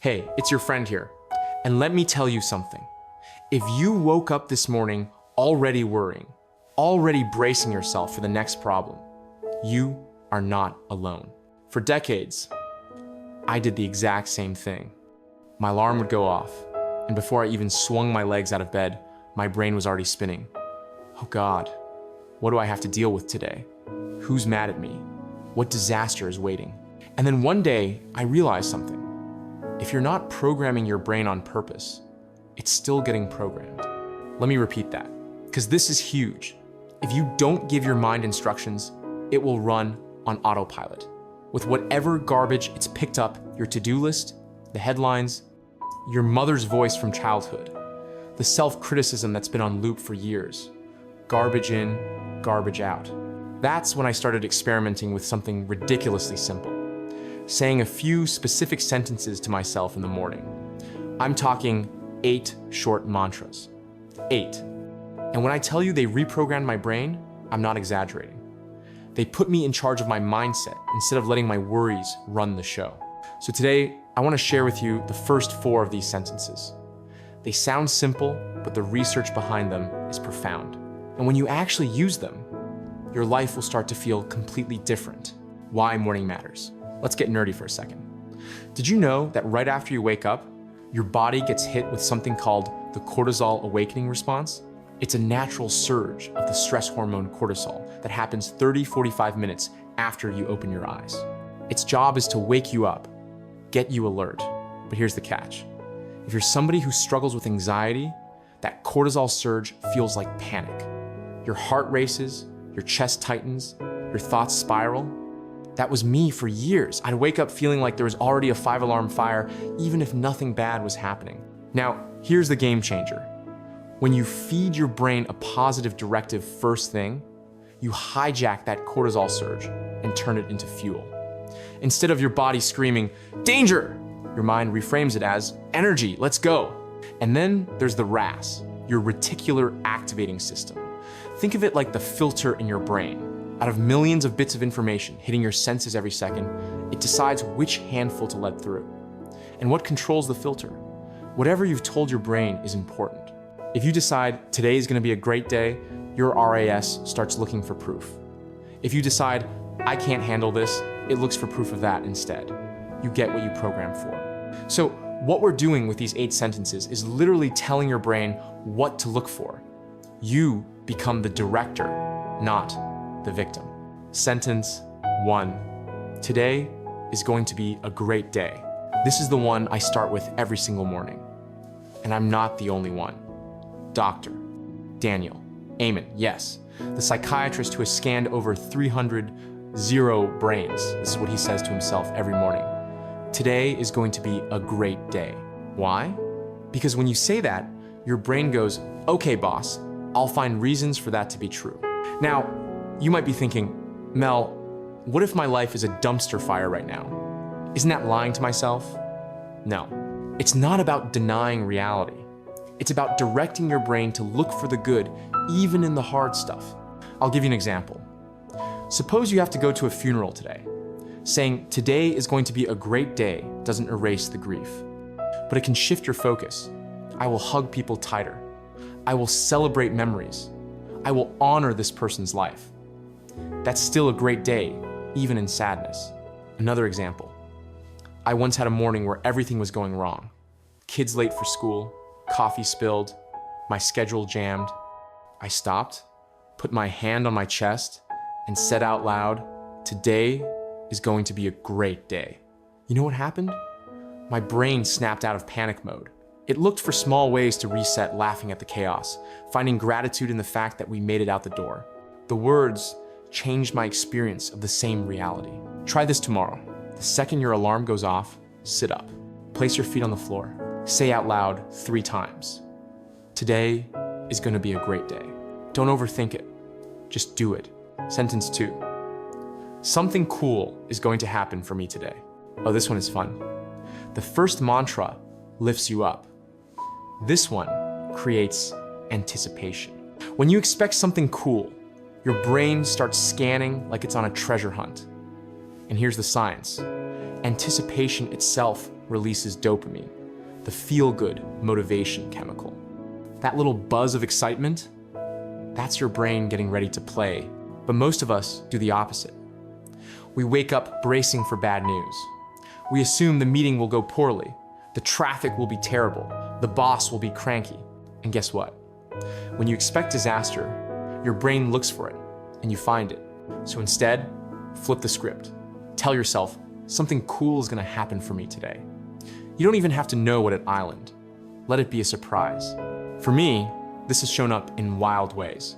Hey, it's your friend here. And let me tell you something. If you woke up this morning already worrying, already bracing yourself for the next problem, you are not alone. For decades, I did the exact same thing. My alarm would go off, and before I even swung my legs out of bed, my brain was already spinning. Oh God, what do I have to deal with today? Who's mad at me? What disaster is waiting? And then one day, I realized something. If you're not programming your brain on purpose, it's still getting programmed. Let me repeat that, because this is huge. If you don't give your mind instructions, it will run on autopilot. With whatever garbage it's picked up, your to-do list, the headlines, your mother's voice from childhood, the self-criticism that's been on loop for years, garbage in, garbage out. That's when I started experimenting with something ridiculously simple. Saying a few specific sentences to myself in the morning. I'm talking 8 short mantras. 8. And when I tell you they reprogrammed my brain, I'm not exaggerating. They put me in charge of my mindset instead of letting my worries run the show. So today, I want to share with you the first 4 of these sentences. They sound simple, but the research behind them is profound. And when you actually use them, your life will start to feel completely different. Why morning matters. Let's get nerdy for a second. Did you know that right after you wake up, your body gets hit with something called the cortisol awakening response? It's a natural surge of the stress hormone cortisol that happens 30-45 minutes after you open your eyes. Its job is to wake you up, get you alert. But here's the catch. If you're somebody who struggles with anxiety, that cortisol surge feels like panic. Your heart races, your chest tightens, your thoughts spiral. That was me for years. I'd wake up feeling like there was already a 5-alarm fire, even if nothing bad was happening. Now, here's the game changer. When you feed your brain a positive directive first thing, you hijack that cortisol surge and turn it into fuel. Instead of your body screaming, "Danger!" your mind reframes it as, "Energy, let's go." And then there's the RAS, your reticular activating system. Think of it like the filter in your brain. Out of millions of bits of information hitting your senses every second, it decides which handful to let through. And what controls the filter? Whatever you've told your brain is important. If you decide today is going to be a great day, your RAS starts looking for proof. If you decide, I can't handle this, it looks for proof of that instead. You get what you programmed for. So what we're doing with these 8 sentences is literally telling your brain what to look for. You become the director, not the victim. Sentence 1. Today is going to be a great day. This is the one I start with every single morning. And I'm not the only one. Dr. Daniel Amen, yes, the psychiatrist who has scanned over 300 brains. This is what he says to himself every morning. Today is going to be a great day. Why? Because when you say that, your brain goes, okay, boss, I'll find reasons for that to be true. Now, you might be thinking, Mel, what if my life is a dumpster fire right now? Isn't that lying to myself? No, it's not about denying reality. It's about directing your brain to look for the good, even in the hard stuff. I'll give you an example. Suppose you have to go to a funeral today. Saying today is going to be a great day doesn't erase the grief, but it can shift your focus. I will hug people tighter. I will celebrate memories. I will honor this person's life. That's still a great day, even in sadness. Another example. I once had a morning where everything was going wrong. Kids late for school, coffee spilled, my schedule jammed. I stopped, put my hand on my chest, and said out loud, today is going to be a great day. You know what happened? My brain snapped out of panic mode. It looked for small ways to reset, laughing at the chaos, finding gratitude in the fact that we made it out the door. The words changed my experience of the same reality. Try this tomorrow. The second your alarm goes off, sit up. Place your feet on the floor. Say out loud 3 times. Today is going to be a great day. Don't overthink it. Just do it. Sentence 2. Something cool is going to happen for me today. Oh, this one is fun. The first mantra lifts you up. This one creates anticipation. When you expect something cool, your brain starts scanning like it's on a treasure hunt. And here's the science. Anticipation itself releases dopamine, the feel-good motivation chemical. That little buzz of excitement, that's your brain getting ready to play. But most of us do the opposite. We wake up bracing for bad news. We assume the meeting will go poorly, the traffic will be terrible, the boss will be cranky. And guess what? When you expect disaster, your brain looks for it and you find it. So instead, flip the script. Tell yourself, something cool is gonna happen for me today. You don't even have to know what island. Let it be a surprise. For me, this has shown up in wild ways.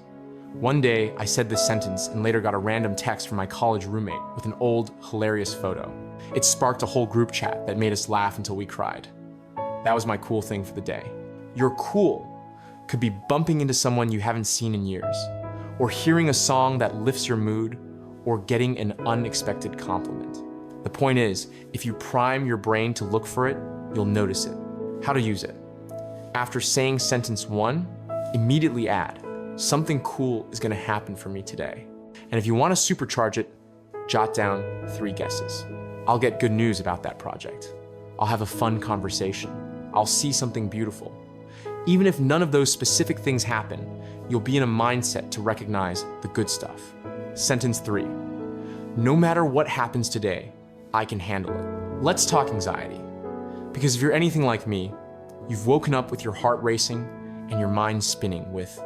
One day, I said this sentence and later got a random text from my college roommate with an old, hilarious photo. It sparked a whole group chat that made us laugh until we cried. That was my cool thing for the day. Your cool could be bumping into someone you haven't seen in years, or hearing a song that lifts your mood, or getting an unexpected compliment. The point is, if you prime your brain to look for it, you'll notice it. How to use it? After saying sentence 1, immediately add, something cool is gonna happen for me today. And if you wanna supercharge it, jot down 3 guesses. I'll get good news about that project. I'll have a fun conversation. I'll see something beautiful. Even if none of those specific things happen, you'll be in a mindset to recognize the good stuff. Sentence 3, no matter what happens today, I can handle it. Let's talk anxiety. Because if you're anything like me, you've woken up with your heart racing and your mind spinning with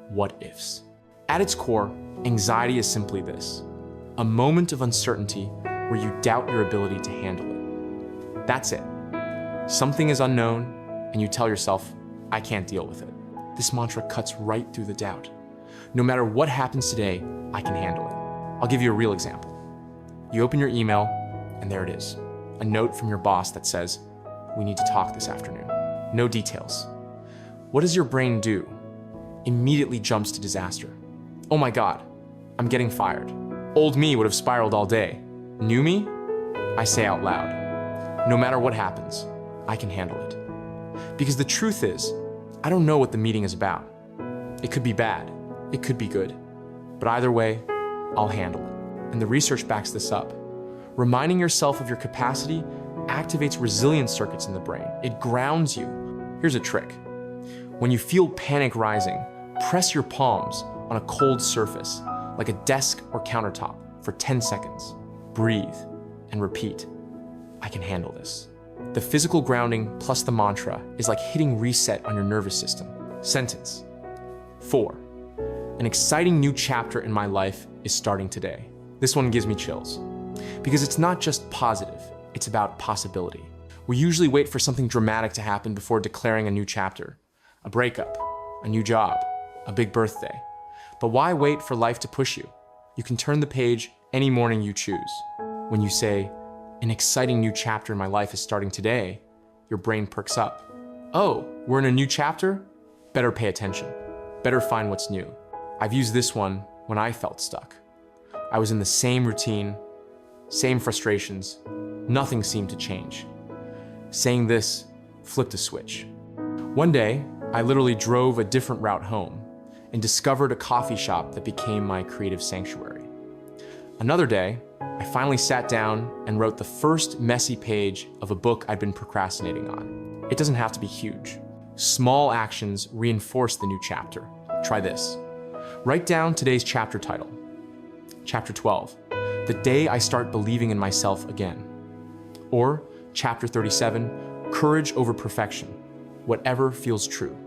what ifs. At its core, anxiety is simply this, a moment of uncertainty where you doubt your ability to handle it. That's it. Something is unknown and you tell yourself, I can't deal with it. This mantra cuts right through the doubt. No matter what happens today, I can handle it. I'll give you a real example. You open your email and there it is, a note from your boss that says, we need to talk this afternoon. No details. What does your brain do? Immediately jumps to disaster. Oh my God, I'm getting fired. Old me would have spiraled all day. New me? I say out loud, no matter what happens, I can handle it. Because the truth is, I don't know what the meeting is about. It could be bad, it could be good, but either way, I'll handle it. And the research backs this up. Reminding yourself of your capacity activates resilience circuits in the brain. It grounds you. Here's a trick. When you feel panic rising, press your palms on a cold surface, like a desk or countertop, for 10 seconds. Breathe and repeat, I can handle this. The physical grounding plus the mantra is like hitting reset on your nervous system. Sentence 4, an exciting new chapter in my life is starting today. This one gives me chills because it's not just positive, it's about possibility. We usually wait for something dramatic to happen before declaring a new chapter, a breakup, a new job, a big birthday. But why wait for life to push you? You can turn the page any morning you choose. When you say, an exciting new chapter in my life is starting today, your brain perks up. Oh, we're in a new chapter? Better pay attention. Better find what's new. I've used this one when I felt stuck. I was in the same routine, same frustrations, nothing seemed to change. Saying this flipped a switch. One day, I literally drove a different route home and discovered a coffee shop that became my creative sanctuary. Another day, I finally sat down and wrote the first messy page of a book I'd been procrastinating on. It doesn't have to be huge. Small actions reinforce the new chapter. Try this. Write down today's chapter title. Chapter 12, the day I start believing in myself again. Or Chapter 37, courage over perfection, whatever feels true.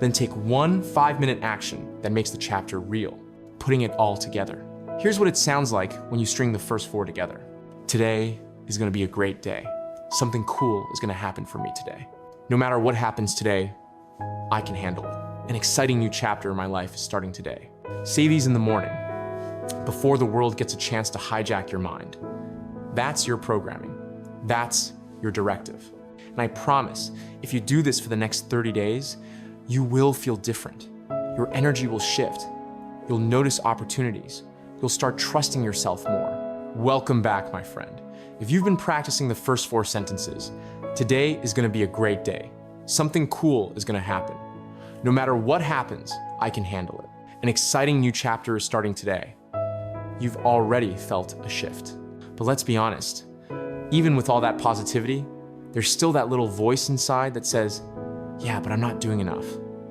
Then take one 5-minute action that makes the chapter real, putting it all together. Here's what it sounds like when you string the first 4 together. Today is gonna be a great day. Something cool is gonna happen for me today. No matter what happens today, I can handle it. An exciting new chapter in my life is starting today. Say these in the morning, before the world gets a chance to hijack your mind. That's your programming. That's your directive. And I promise, if you do this for the next 30 days, you will feel different. Your energy will shift. You'll notice opportunities. You'll start trusting yourself more. Welcome back, my friend. If you've been practicing the first 4 sentences, today is gonna be a great day. Something cool is gonna happen. No matter what happens, I can handle it. An exciting new chapter is starting today. You've already felt a shift. But let's be honest, even with all that positivity, there's still that little voice inside that says, yeah, but I'm not doing enough.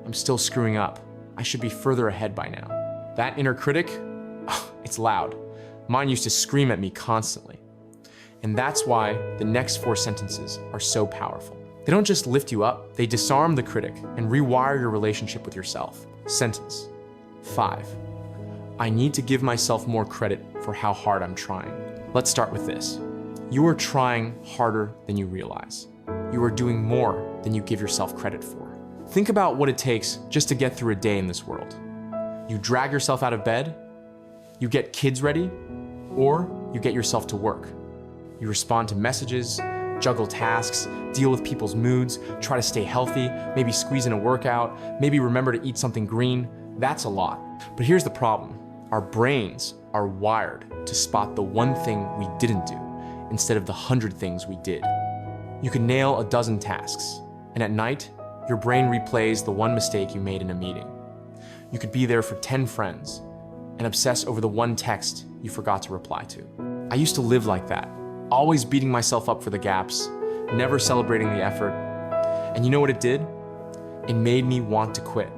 I'm still screwing up. I should be further ahead by now. That inner critic, it's loud. Mine used to scream at me constantly. And that's why the next 4 sentences are so powerful. They don't just lift you up, they disarm the critic and rewire your relationship with yourself. Sentence 5. I need to give myself more credit for how hard I'm trying. Let's start with this. You are trying harder than you realize. You are doing more than you give yourself credit for. Think about what it takes just to get through a day in this world. You drag yourself out of bed, you get kids ready, or you get yourself to work. You respond to messages, juggle tasks, deal with people's moods, try to stay healthy, maybe squeeze in a workout, maybe remember to eat something green. That's a lot. But here's the problem. Our brains are wired to spot the one thing we didn't do instead of the 100 things we did. You can nail a dozen tasks, and at night, your brain replays the one mistake you made in a meeting. You could be there for 10 friends and obsess over the one text you forgot to reply to. I used to live like that, always beating myself up for the gaps, never celebrating the effort. And you know what it did? It made me want to quit.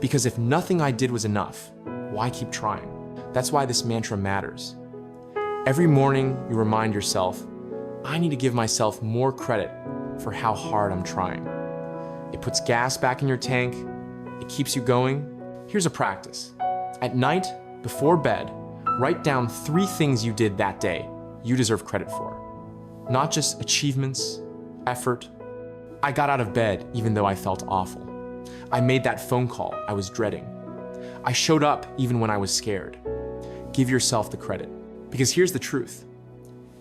Because if nothing I did was enough, why keep trying? That's why this mantra matters. Every morning you remind yourself, I need to give myself more credit for how hard I'm trying. It puts gas back in your tank, it keeps you going. Here's a practice. At night, before bed, write down 3 things you did that day you deserve credit for. Not just achievements, effort. I got out of bed even though I felt awful. I made that phone call I was dreading. I showed up even when I was scared. Give yourself the credit. Because here's the truth.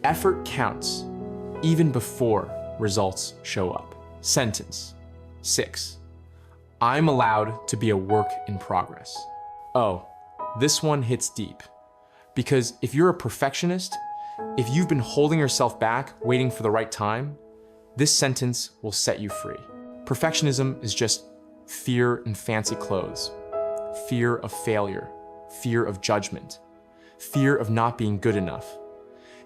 Effort counts even before results show up. Sentence 6. I'm allowed to be a work in progress. Oh, this one hits deep. Because if you're a perfectionist, if you've been holding yourself back, waiting for the right time, this sentence will set you free. Perfectionism is just fear in fancy clothes, fear of failure, fear of judgment, fear of not being good enough.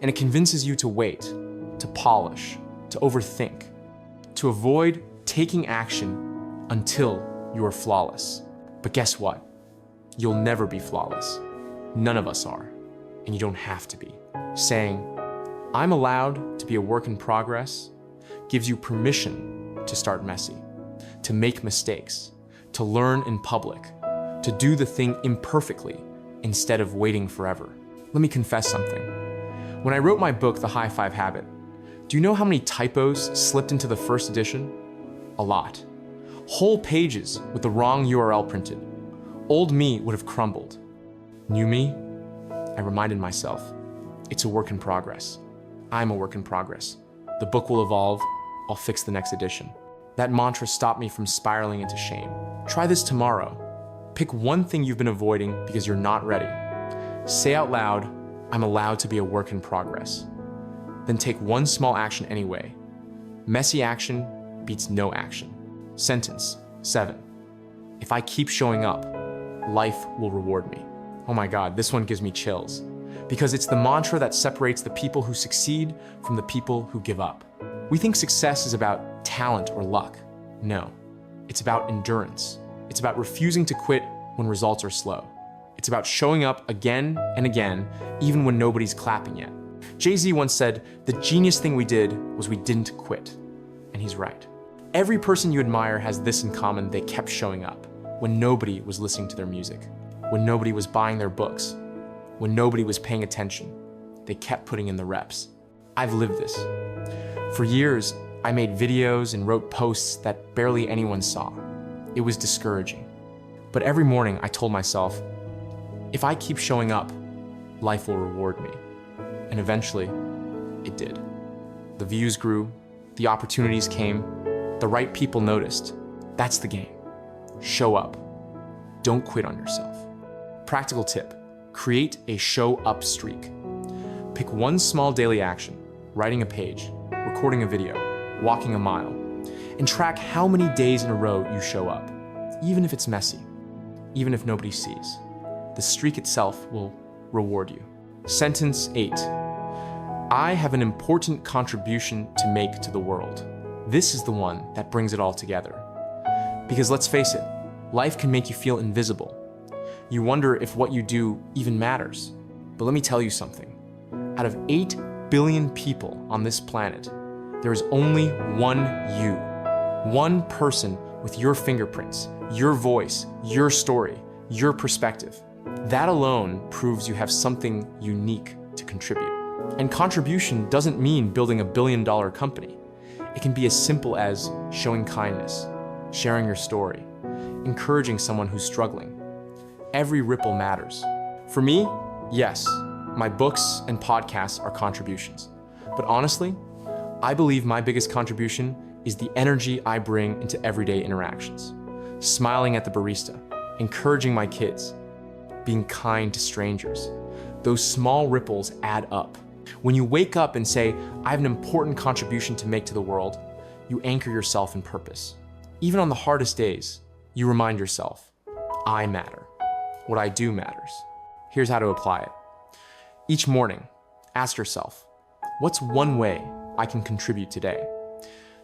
And it convinces you to wait, to polish, to overthink, to avoid taking action until you are flawless. But guess what? You'll never be flawless. None of us are, and you don't have to be. Saying, I'm allowed to be a work in progress gives you permission to start messy, to make mistakes, to learn in public, to do the thing imperfectly instead of waiting forever. Let me confess something. When I wrote my book, The High 5 Habit, do you know how many typos slipped into the first edition? A lot. Whole pages with the wrong URL printed. Old me would have crumbled. New me? I reminded myself, it's a work in progress. I'm a work in progress. The book will evolve. I'll fix the next edition. That mantra stopped me from spiraling into shame. Try this tomorrow. Pick one thing you've been avoiding because you're not ready. Say out loud, I'm allowed to be a work in progress. Then take one small action anyway. Messy action beats no action. Sentence 7. If I keep showing up, life will reward me. Oh my God, this one gives me chills. Because it's the mantra that separates the people who succeed from the people who give up. We think success is about talent or luck. No, it's about endurance. It's about refusing to quit when results are slow. It's about showing up again and again, even when nobody's clapping yet. Jay-Z once said, the genius thing we did was we didn't quit. And he's right. Every person you admire has this in common: they kept showing up when nobody was listening to their music, when nobody was buying their books, when nobody was paying attention. They kept putting in the reps. I've lived this. For years, I made videos and wrote posts that barely anyone saw. It was discouraging. But every morning I told myself, if I keep showing up, life will reward me. And eventually, it did. The views grew, the opportunities came, the right people noticed. That's the game. Show up. Don't quit on yourself. Practical tip: create a show up streak. Pick one small daily action, writing a page, recording a video, walking a mile, and track how many days in a row you show up, even if it's messy, even if nobody sees. The streak itself will reward you. Sentence 8. I have an important contribution to make to the world. This is the one that brings it all together. Because let's face it, life can make you feel invisible. You wonder if what you do even matters. But let me tell you something. Out of 8 billion people on this planet, there is only one you. One person with your fingerprints, your voice, your story, your perspective. That alone proves you have something unique to contribute. And contribution doesn't mean building a billion-dollar company. It can be as simple as showing kindness, sharing your story, encouraging someone who's struggling. Every ripple matters. For me, yes, my books and podcasts are contributions. But honestly, I believe my biggest contribution is the energy I bring into everyday interactions. Smiling at the barista, encouraging my kids, being kind to strangers. Those small ripples add up. When you wake up and say, I have an important contribution to make to the world, you anchor yourself in purpose. Even on the hardest days, you remind yourself, I matter. What I do matters. Here's how to apply it. Each morning, ask yourself, what's one way I can contribute today?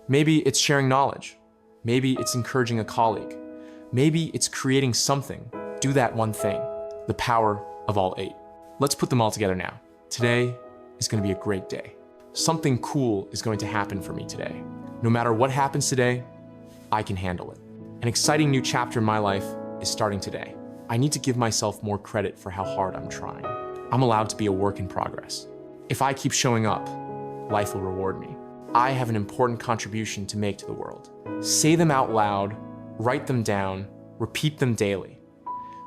Maybe it's sharing knowledge. Maybe it's encouraging a colleague. Maybe it's creating something. Do that one thing. The power of all 8. Let's put them all together now. Today is going to be a great day. Something cool is going to happen for me today. No matter what happens today, I can handle it. An exciting new chapter in my life is starting today. I need to give myself more credit for how hard I'm trying. I'm allowed to be a work in progress. If I keep showing up, life will reward me. I have an important contribution to make to the world. Say them out loud, write them down, repeat them daily.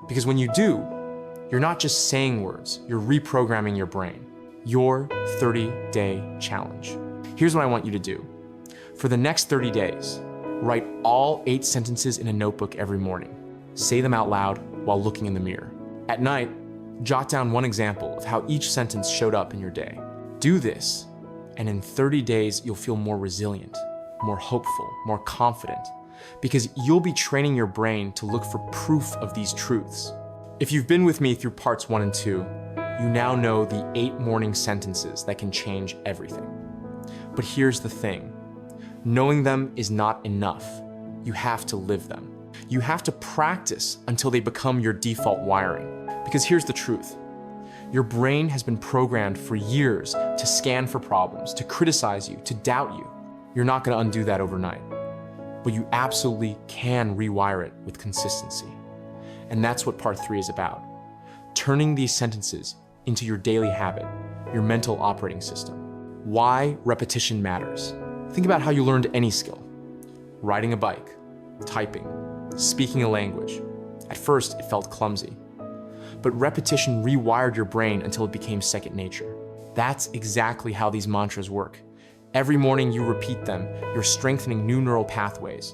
Because when you do, you're not just saying words, you're reprogramming your brain. Your 30-day challenge. Here's what I want you to do. For the next 30 days, write all 8 sentences in a notebook every morning. Say them out loud while looking in the mirror. At night, jot down one example of how each sentence showed up in your day. Do this, and in 30 days, you'll feel more resilient, more hopeful, more confident, because you'll be training your brain to look for proof of these truths. If you've been with me through parts 1 and 2, you now know the 8 morning sentences that can change everything. But here's the thing. Knowing them is not enough. You have to live them. You have to practice until they become your default wiring. Because here's the truth. Your brain has been programmed for years to scan for problems, to criticize you, to doubt you. You're not going to undo that overnight. But you absolutely can rewire it with consistency. And that's what part 3 is about. Turning these sentences into your daily habit, your mental operating system. Why repetition matters. Think about how you learned any skill. Riding a bike, typing, speaking a language. At first, it felt clumsy. But repetition rewired your brain until it became second nature. That's exactly how these mantras work. Every morning you repeat them, you're strengthening new neural pathways.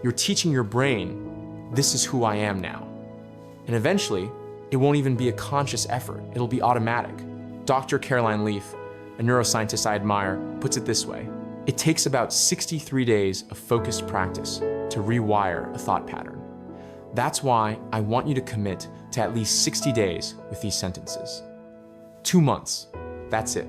You're teaching your brain, this is who I am now. And eventually, it won't even be a conscious effort. It'll be automatic. Dr. Caroline Leaf, a neuroscientist I admire, puts it this way. It takes about 63 days of focused practice to rewire a thought pattern. That's why I want you to commit to at least 60 days with these sentences. 2 months, that's it.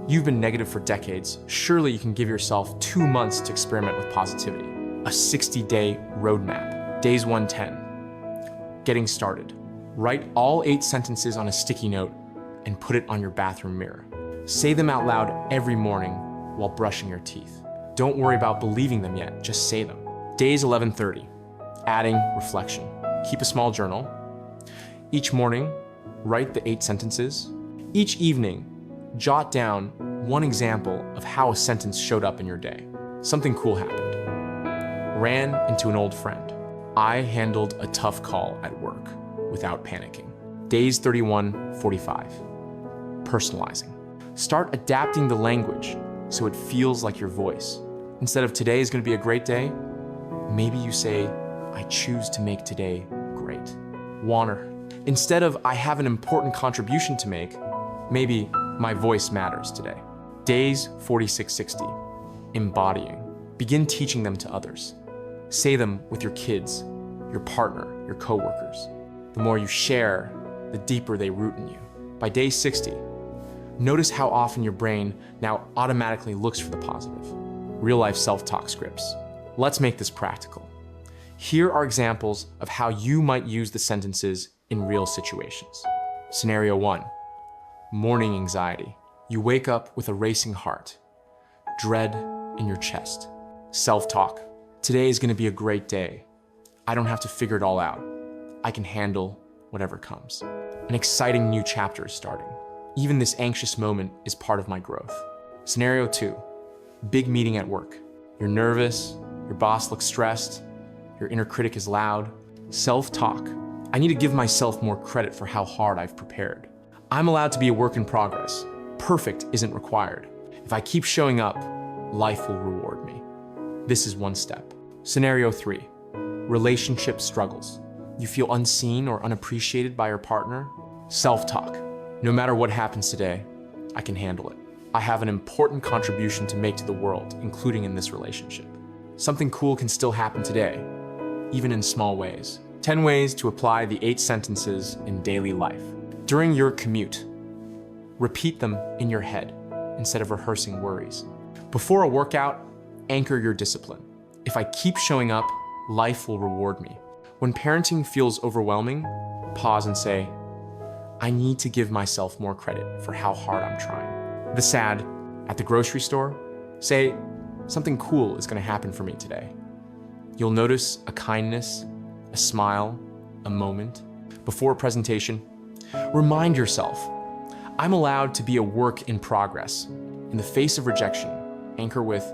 You've been negative for decades. Surely you can give yourself 2 months to experiment with positivity. A 60-day roadmap. Days 110. Getting started. Write all 8 sentences on a sticky note and put it on your bathroom mirror. Say them out loud every morning while brushing your teeth. Don't worry about believing them yet, just say them. Days 11:30, adding reflection. Keep a small journal. Each morning, write the 8 sentences. Each evening, jot down one example of how a sentence showed up in your day. Something cool happened. Ran into an old friend. I handled a tough call at work without panicking. Days 31-45. Personalizing. Start adapting the language so it feels like your voice. Instead of today is going to be a great day, maybe you say, I choose to make today great. Warner. Instead of I have an important contribution to make, maybe my voice matters today. Days 46-60. Embodying. Begin teaching them to others. Say them with your kids, your partner, your coworkers. The more you share, the deeper they root in you. By day 60, Notice how often your brain now automatically looks for the positive. Real-life self-talk scripts. Let's make this practical. Here are examples of how you might use the sentences in real situations. Scenario 1, morning anxiety. You wake up with a racing heart, dread in your chest. Self-talk. Today is going to be a great day. I don't have to figure it all out. I can handle whatever comes. An exciting new chapter is starting. Even this anxious moment is part of my growth. Scenario 2, big meeting at work. You're nervous, your boss looks stressed, your inner critic is loud. Self-talk. I need to give myself more credit for how hard I've prepared. I'm allowed to be a work in progress. Perfect isn't required. If I keep showing up, life will reward me. This is one step. Scenario 3, relationship struggles. You feel unseen or unappreciated by your partner? Self-talk. No matter what happens today, I can handle it. I have an important contribution to make to the world, including in this relationship. Something cool can still happen today, even in small ways. 10 ways to apply the 8 sentences in daily life. During your commute, repeat them in your head instead of rehearsing worries. Before a workout, anchor your discipline. If I keep showing up, life will reward me. When parenting feels overwhelming, pause and say, I need to give myself more credit for how hard I'm trying. The sad, at the grocery store, say, something cool is going to happen for me today. You'll notice a kindness, a smile, a moment. Before a presentation, remind yourself, I'm allowed to be a work in progress. In the face of rejection, anchor with,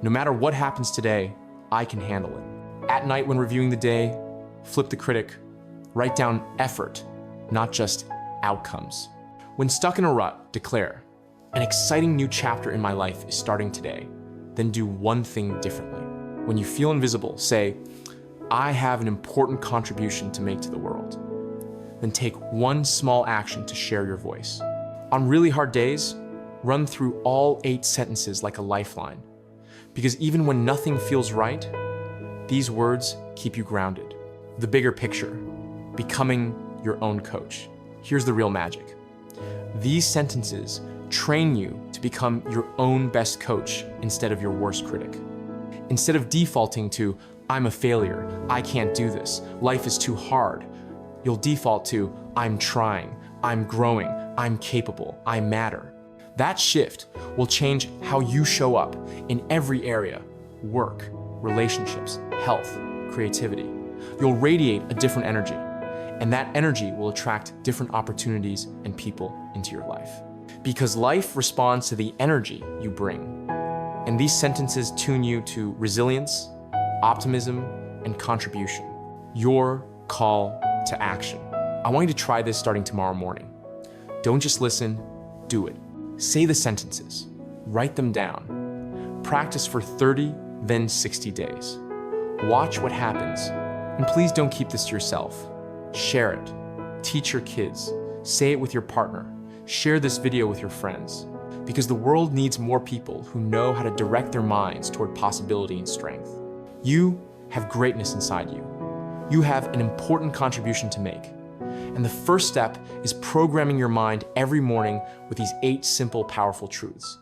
no matter what happens today, I can handle it. At night when reviewing the day, flip the critic, write down effort, not just outcomes. When stuck in a rut, declare, an exciting new chapter in my life is starting today. Then do one thing differently. When you feel invisible, say, I have an important contribution to make to the world. Then take one small action to share your voice. On really hard days, run through all 8 sentences like a lifeline. Because even when nothing feels right, these words keep you grounded. The bigger picture, becoming your own coach. Here's the real magic. These sentences train you to become your own best coach instead of your worst critic. Instead of defaulting to, I'm a failure, I can't do this, life is too hard, you'll default to, I'm trying, I'm growing, I'm capable, I matter. That shift will change how you show up in every area: work, relationships, health, creativity. You'll radiate a different energy, and that energy will attract different opportunities and people into your life. Because life responds to the energy you bring. And these sentences tune you to resilience, optimism, and contribution. Your call to action. I want you to try this starting tomorrow morning. Don't just listen, do it. Say the sentences, write them down. Practice for 30, then 60 days. Watch what happens. And please don't keep this to yourself. Share it. Teach your kids. Say it with your partner. Share this video with your friends. Because the world needs more people who know how to direct their minds toward possibility and strength. You have greatness inside you. You have an important contribution to make. And the first step is programming your mind every morning with these 8 simple, powerful truths.